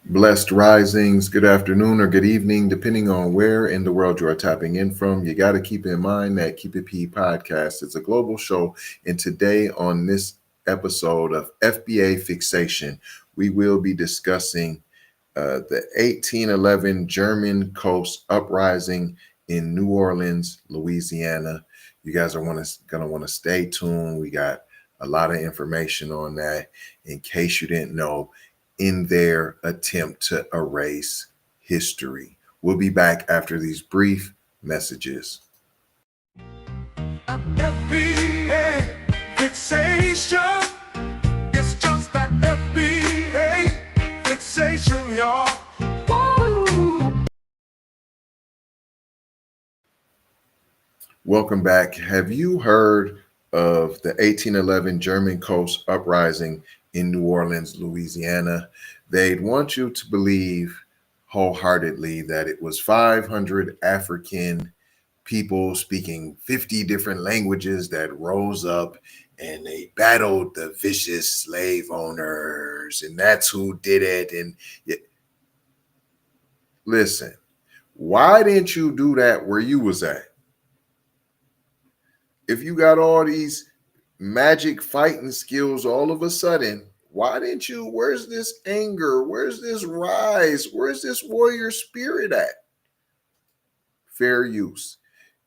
Blessed risings, good afternoon or good evening, depending on where in the world you are tapping in from. You got to keep in mind that Keep It P podcast is a global show. And today, on this episode of FBA Fixation, we will be discussing the 1811 German Coast Uprising in New Orleans, Louisiana. You guys are going to want to stay tuned. We got a lot of information on that in case you didn't know, in their attempt to erase history. We'll be back after these brief messages. FBA fixation. It's just that FBA fixation, y'all. Woo! Welcome back. Have you heard of the 1811 German Coast Uprising in New Orleans, Louisiana? They'd want you to believe wholeheartedly that it was 500 African people speaking 50 different languages that rose up and they battled the vicious slave owners, and that's who did it. And listen, why didn't you do that where you was at? If you got all these magic fighting skills all of a sudden, why didn't you? Where's this anger? Where's this rise? Where's this warrior spirit at? Fair use.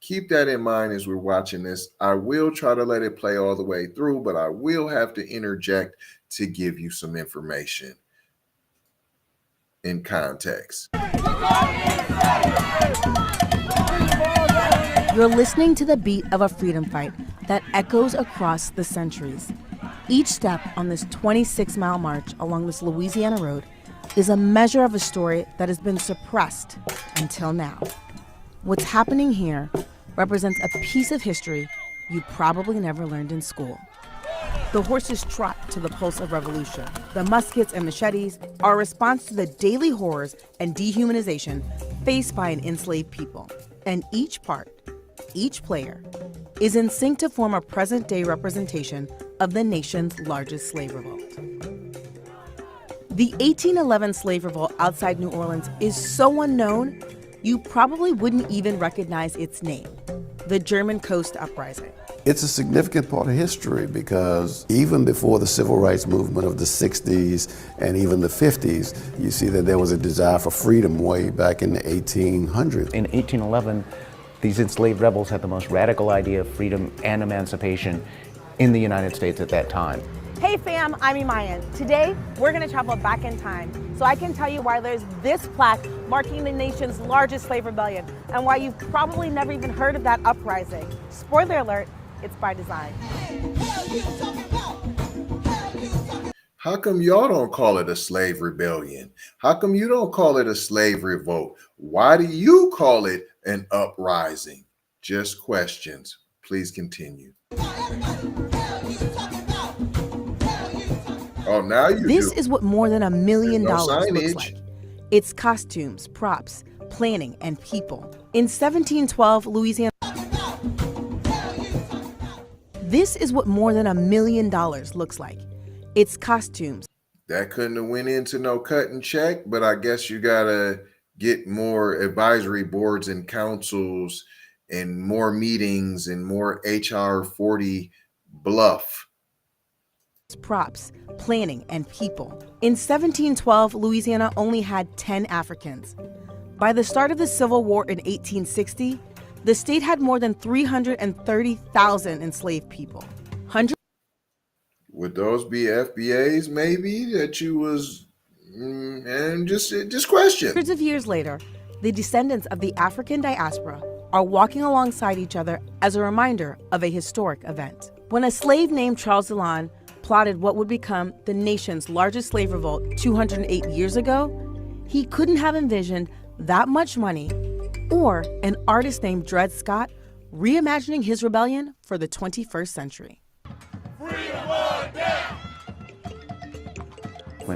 Keep that in mind as we're watching this. I will try to let it play all the way through, but I will have to interject to give you some information in context. You're listening to the beat of a freedom fight that echoes across the centuries. Each step on this 26-mile march along this Louisiana road is a measure of a story that has been suppressed until now. What's happening here represents a piece of history you probably never learned in school. The horses trot to the pulse of revolution. The muskets and machetes are a response to the daily horrors and dehumanization faced by an enslaved people. And each part, each player, is in sync to form a present-day representation of the nation's largest slave revolt. The 1811 slave revolt outside New Orleans is so unknown, you probably wouldn't even recognize its name, the German Coast Uprising. It's a significant part of history because even before the civil rights movement of the 60s and even the 50s, you see that there was a desire for freedom way back in the 1800s. In 1811, these enslaved rebels had the most radical idea of freedom and emancipation in the United States at that time. Hey fam, I'm Imayan. Today, we're gonna travel back in time so I can tell you why there's this plaque marking the nation's largest slave rebellion and why you've probably never even heard of that uprising. Spoiler alert, it's by design. How come y'all don't call it a slave rebellion? How come you don't call it a slave revolt? Why do you call it an uprising? Just questions. Please continue. Oh, now you This do. is what more than $1 million There's no looks signage. like. It's costumes, props, planning, and people. In 1712, Louisiana. This is what more than $1 million looks like. It's costumes. That couldn't have went into no cut and check, but I guess you gotta get more advisory boards and councils and more meetings and more HR 40 bluff. Props, planning, and people. In 1712, Louisiana only had 10 Africans. By the start of the Civil War in 1860, the state had more than 330,000 enslaved people. Would those be FBAs maybe that you was and just question. Hundreds of years later, the descendants of the African diaspora are walking alongside each other as a reminder of a historic event. When a slave named Charles Deslondes plotted what would become the nation's largest slave revolt 208 years ago, he couldn't have envisioned that much money or an artist named Dred Scott reimagining his rebellion for the 21st century.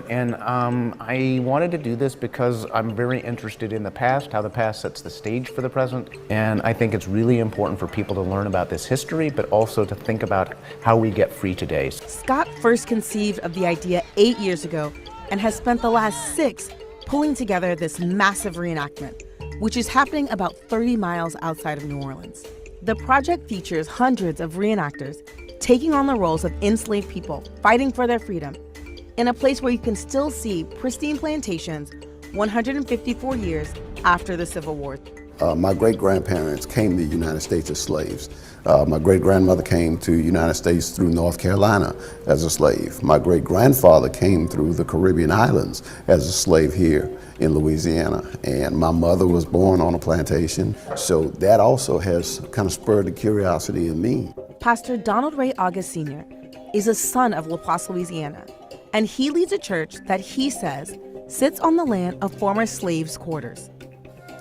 And I wanted to do this because I'm very interested in the past, how the past sets the stage for the present. And I think it's really important for people to learn about this history, but also to think about how we get free today. Scott first conceived of the idea 8 years ago and has spent the last 6 pulling together this massive reenactment, which is happening about 30 miles outside of New Orleans. The project features hundreds of reenactors taking on the roles of enslaved people fighting for their freedom in a place where you can still see pristine plantations 154 years after the Civil War. My great-grandparents came to the United States as slaves. My great-grandmother came to the United States through North Carolina as a slave. My great-grandfather came through the Caribbean islands as a slave here in Louisiana. And my mother was born on a plantation, so that also has kind of spurred the curiosity in me. Pastor Donald Ray August Sr. is a son of La Place, Louisiana, and he leads a church that he says sits on the land of former slaves' quarters.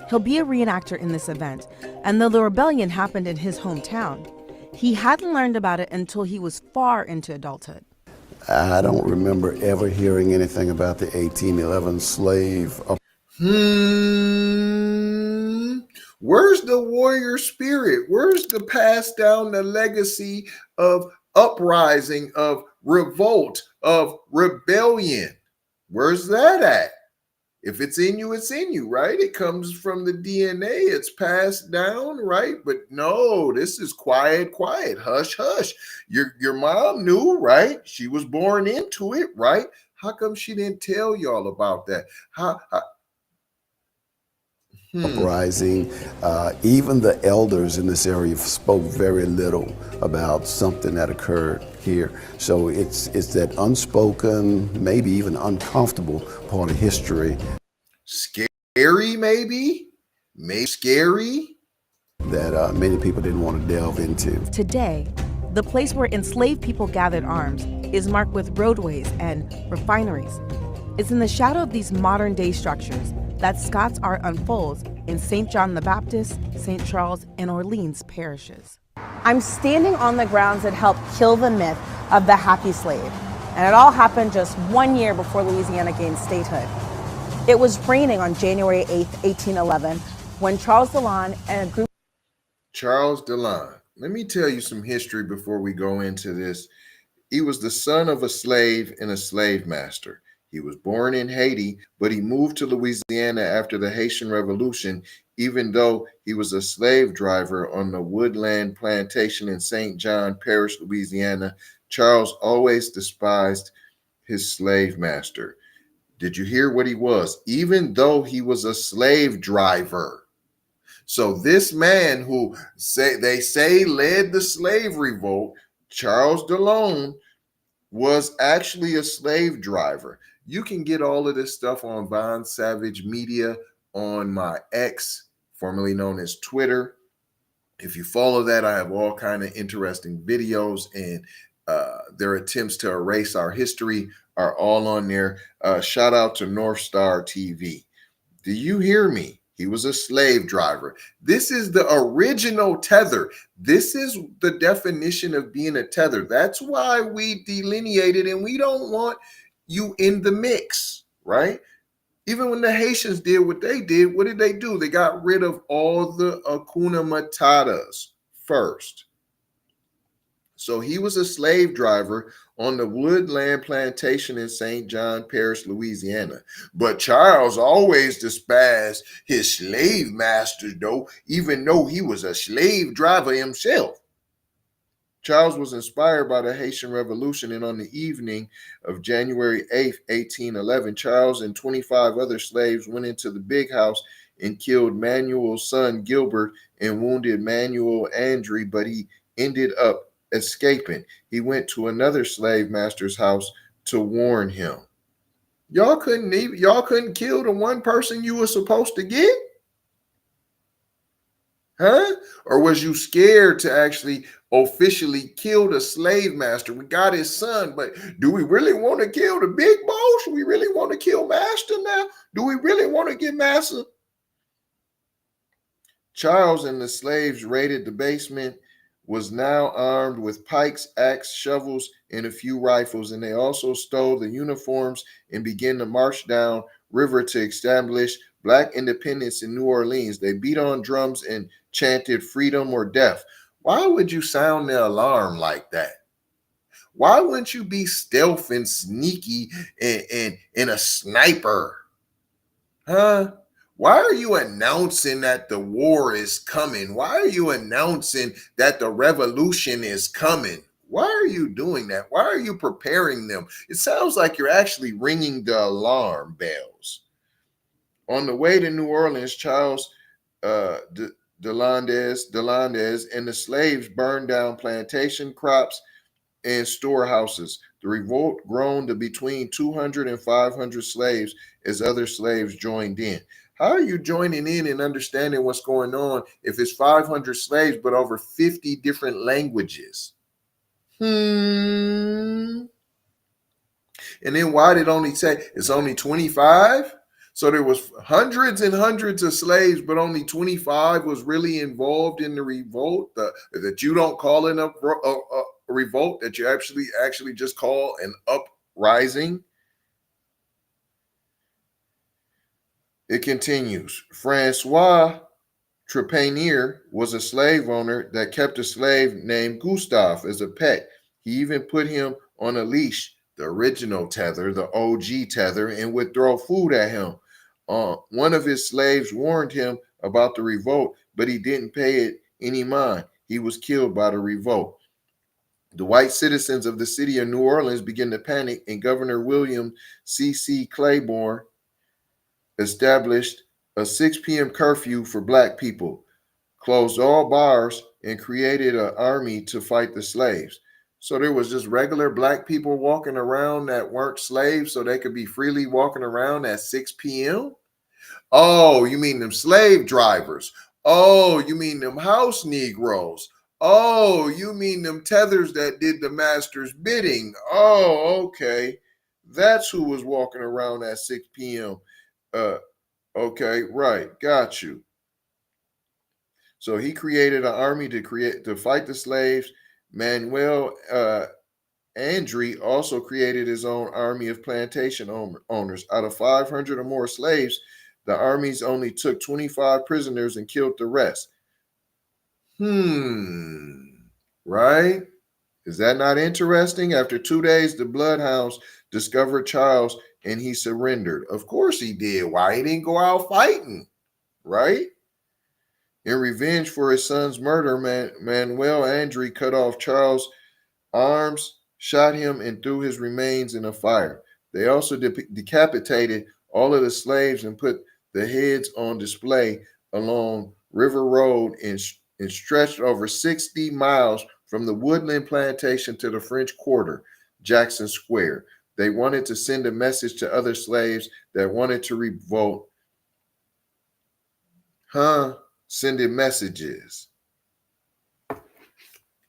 He'll be a reenactor in this event, and though the rebellion happened in his hometown, he hadn't learned about it until he was far into adulthood. I don't remember ever hearing anything about the 1811 slave. Where's the warrior spirit? Where's the pass down the legacy of uprising, of revolt, of rebellion? Where's that at? If it's in you, it's in you, right? It comes from the DNA. It's passed down, right? But no, this is quiet, hush, hush. Your mom knew, right? She was born into it, right? How come she didn't tell y'all about that? Uprising. Even the elders in this area spoke very little about something that occurred here. So it's that unspoken, maybe even uncomfortable part of history. Scary, maybe scary. That many people didn't want to delve into. Today, the place where enslaved people gathered arms is marked with roadways and refineries. It's in the shadow of these modern-day structures that Scott's art unfolds in St. John the Baptist, St. Charles, and Orleans parishes. I'm standing on the grounds that helped kill the myth of the happy slave, and it all happened just 1 year before Louisiana gained statehood. It was raining on January 8th, 1811, when Charles Deslondes and a group... Charles Deslondes. Let me tell you some history before we go into this. He was the son of a slave and a slave master. He was born in Haiti, but he moved to Louisiana after the Haitian Revolution, even though he was a slave driver on the Woodland Plantation in St. John, Parish, Louisiana. Charles always despised his slave master. Did you hear what he was? Even though he was a slave driver. So this man who they say led the slave revolt, Charles Deslondes, was actually a slave driver. You can get all of this stuff on Von Savage Media on my X, formerly known as Twitter. If you follow that, I have all kind of interesting videos, and their attempts to erase our history are all on there. Shout out to North Star TV. Do you hear me? He was a slave driver. This is the original tether. This is the definition of being a tether. That's why we delineated, and we don't want you in the mix, right? Even when the Haitians did what they did, what did they do? They got rid of all the Hakuna Matatas first. So he was a slave driver on the Woodland Plantation in St. John Parish, Louisiana. But Charles always despised his slave masters, though, even though he was a slave driver himself. Charles was inspired by the Haitian Revolution, and on the evening of January 8th, 1811, Charles and 25 other slaves went into the big house and killed Manuel's son Gilbert and wounded Manuel Andre, but he ended up escaping. He went to another slave master's house to warn him. Y'all couldn't kill the one person you were supposed to get? Huh? Or was you scared to actually officially kill the slave master? We got his son, but do we really want to kill the big boss? We really want to kill master now? Do we really want to get master? Charles and the slaves raided the basement, was now armed with pikes, axe, shovels, and a few rifles, and they also stole the uniforms and began to march down river to establish Black independence in New Orleans. They beat on drums and chanted freedom or death. Why would you sound the alarm like that? Why wouldn't you be stealth and sneaky and a sniper? Huh? Why are you announcing that the war is coming? Why are you announcing that the revolution is coming? Why are you doing that? Why are you preparing them? It sounds like you're actually ringing the alarm bells. On the way to New Orleans, Charles Deslondes and the slaves burned down plantation crops and storehouses. The revolt grown to between 200 and 500 slaves as other slaves joined in. How are you joining in and understanding what's going on if it's 500 slaves but over 50 different languages? And then why did only say it's only 25? So there was hundreds and hundreds of slaves, but only 25 was really involved in the revolt. That you don't call it a revolt, that you actually just call an uprising. It continues. Francois Trepanier was a slave owner that kept a slave named Gustave as a pet. He even put him on a leash, the original tether, the OG tether, and would throw food at him. One of his slaves warned him about the revolt, but he didn't pay it any mind. He was killed by the revolt. The white citizens of the city of New Orleans began to panic, and Governor William C.C. Claiborne established a 6 p.m. curfew for black people, closed all bars, and created an army to fight the slaves. So there was just regular black people walking around that weren't slaves so they could be freely walking around at 6 p.m.? Oh, you mean them slave drivers? Oh, you mean them house Negroes? Oh, you mean them tethers that did the master's bidding? Oh, okay. That's who was walking around at 6 p.m. Okay, right. Got you. So he created an army to fight the slaves. Manuel Andre also created his own army of plantation owners. Out of 500 or more slaves, the armies only took 25 prisoners and killed the rest. Right? Is that not interesting? After 2 days, the bloodhounds discovered Charles and he surrendered. Of course he did. Why? He didn't go out fighting, right? In revenge for his son's murder, Manuel Andre cut off Charles' arms, shot him, and threw his remains in a fire. They also decapitated all of the slaves and put the heads on display along River Road and stretched over 60 miles from the Woodland Plantation to the French Quarter, Jackson Square. They wanted to send a message to other slaves that wanted to revolt. Sending messages.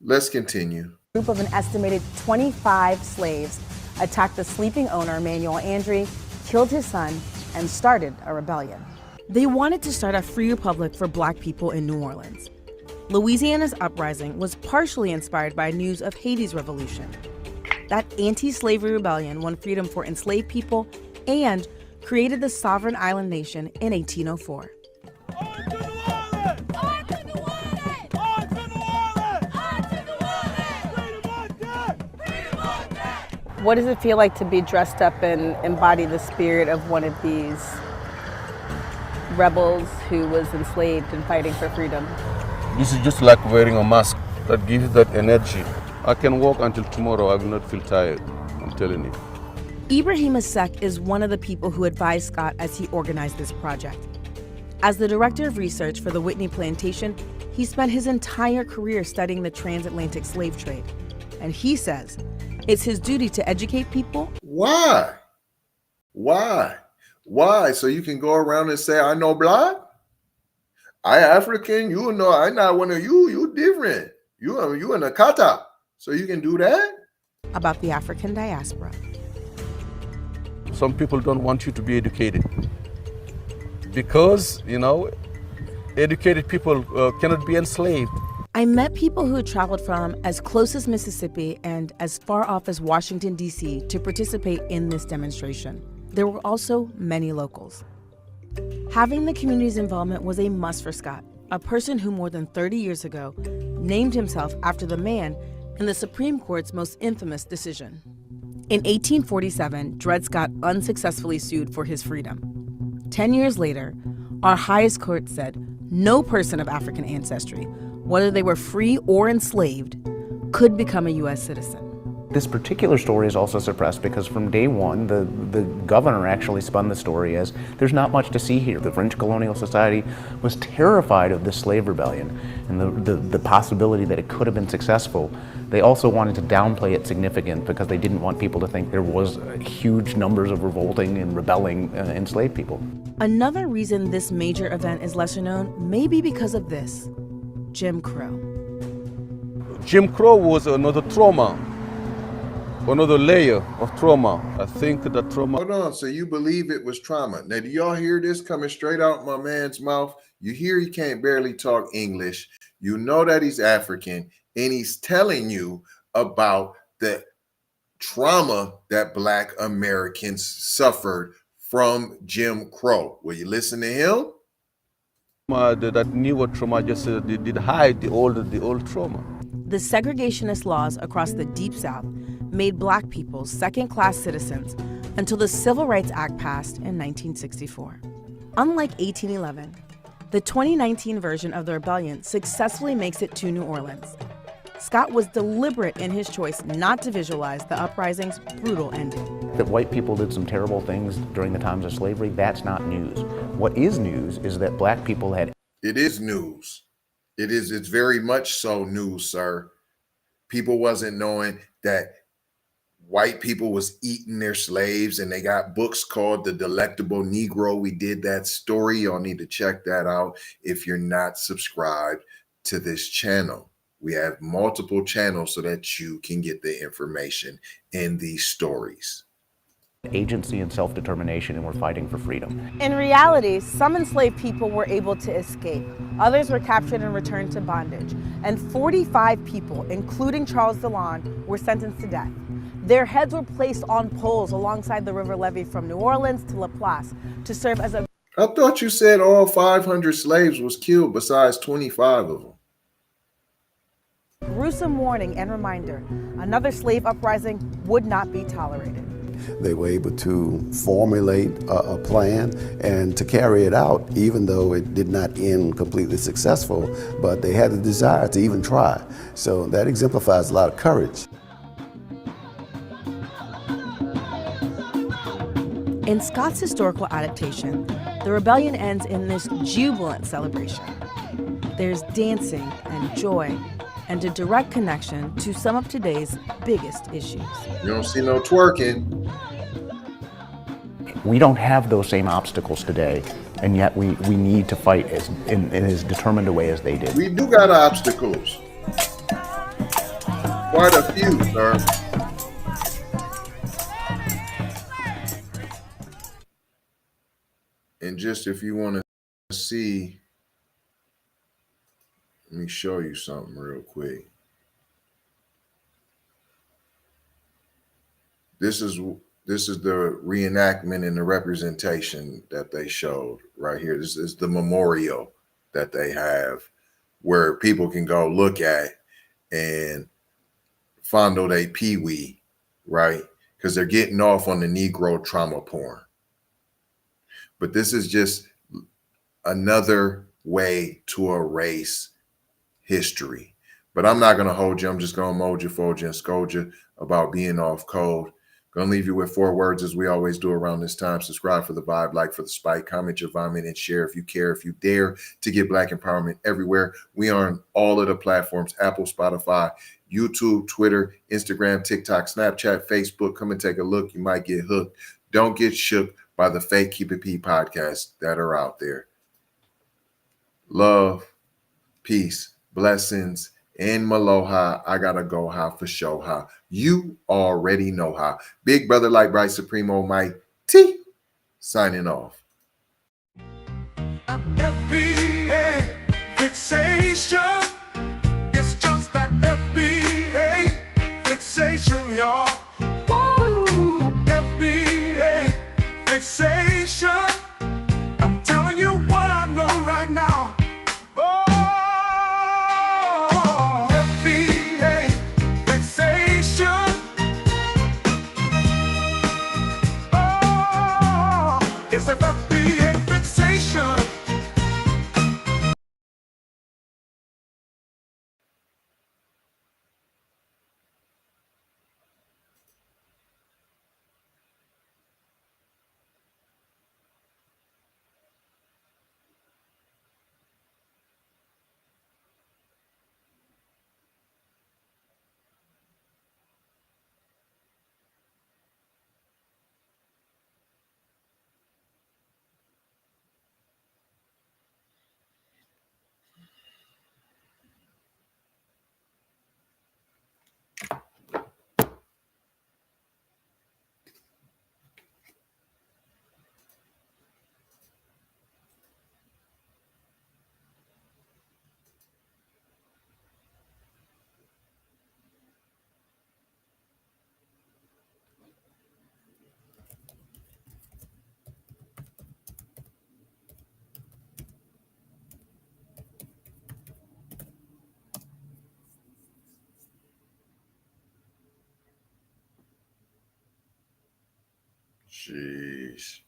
Let's continue. A group of an estimated 25 slaves attacked the sleeping owner, Manuel Andre, killed his son, and started a rebellion. They wanted to start a free republic for black people in New Orleans. Louisiana's uprising was partially inspired by news of Haiti's revolution. That anti-slavery rebellion won freedom for enslaved people and created the sovereign island nation in 1804. What does it feel like to be dressed up and embody the spirit of one of these rebels who was enslaved and fighting for freedom? This is just like wearing a mask that gives that energy. I can walk until tomorrow. I will not feel tired. I'm telling you. Ibrahim Asek is one of the people who advised Scott as he organized this project. As the director of research for the Woodland Plantation, he spent his entire career studying the transatlantic slave trade. And he says it's his duty to educate people. Why? So you can go around and say, I know black, I African, you know, I not one of you, you different. You in a kata. So you can do that? About the African diaspora. Some people don't want you to be educated because, educated people cannot be enslaved. I met people who had traveled from as close as Mississippi and as far off as Washington, D.C. to participate in this demonstration. There were also many locals. Having the community's involvement was a must for Scott, a person who more than 30 years ago named himself after the man in the Supreme Court's most infamous decision. In 1847, Dred Scott unsuccessfully sued for his freedom. 10 years later, our highest court said no person of African ancestry, whether they were free or enslaved, could become a U.S. citizen. This particular story is also suppressed because from day one, the governor actually spun the story as there's not much to see here. The French colonial society was terrified of this slave rebellion and the possibility that it could have been successful. They also wanted to downplay its significance because they didn't want people to think there was huge numbers of revolting and rebelling enslaved people. Another reason this major event is lesser known may be because of this: Jim Crow. Jim Crow was another trauma, another layer of trauma. I think that trauma. Hold on. So you believe it was trauma? Now, do y'all hear this coming straight out my man's mouth? You hear he can't barely talk English. You know that he's African, and he's telling you about the trauma that Black Americans suffered from Jim Crow. Will you listen to him? That newer trauma just did hide the old trauma. The segregationist laws across the Deep South made Black people second-class citizens until the Civil Rights Act passed in 1964. Unlike 1811, the 2019 version of the rebellion successfully makes it to New Orleans. Scott was deliberate in his choice not to visualize the uprising's brutal ending. That white people did some terrible things during the times of slavery, that's not news. What is news is that Black people had... It is news. It's very much so news, sir. People wasn't knowing that white people was eating their slaves, and they got books called The Delectable Negro. We did that story. Y'all need to check that out if you're not subscribed to this channel. We have multiple channels so that you can get the information in these stories. agency and self-determination, and were fighting for freedom. In reality, some enslaved people were able to escape. Others were captured and returned to bondage. And 45 people, including Charles Deslondes, were sentenced to death. Their heads were placed on poles alongside the river levee from New Orleans to La Place to serve as a... I thought you said all 500 slaves was killed besides 25 of them. gruesome warning and reminder: another slave uprising would not be tolerated. They were able to formulate a plan and to carry it out, even though it did not end completely successful, but they had the desire to even try. So that exemplifies a lot of courage. In Scott's historical adaptation, the rebellion ends in this jubilant celebration. There's dancing and joy, and a direct connection to some of today's biggest issues. You don't see no twerking. We don't have those same obstacles today, and yet we need to fight in as determined a way as they did. We do got obstacles. Quite a few, sir. And just if you want to see, let me show you something real quick. This is the reenactment and the representation that they showed right here. This is the memorial that they have where people can go look at and fondle their pee-wee, right? Because they're getting off on the Negro trauma porn. But this is just another way to erase history. But I'm not going to hold you. I'm just going to mold you, fold you, and scold you about being off code. Going to leave you with 4 words as we always do around this time. Subscribe for the vibe, like for the spike, comment your vomit, and share if you care, if you dare to get Black empowerment everywhere. We are on all of the platforms: Apple, Spotify, YouTube, Twitter, Instagram, TikTok, Snapchat, Facebook. Come and take a look. You might get hooked. Don't get shook by the fake Keep It P podcasts that are out there. Love, peace, blessings, and Maloha. I gotta go how for show how. You already know how. Big brother like Bright Supremo Mike T signing off. FBA fixation. It's just that FBA fixation, y'all. Woo! FBA fixation. I'm telling you what I know right now. Oh, FBA fixation. Oh, it's a FBA Sheesh.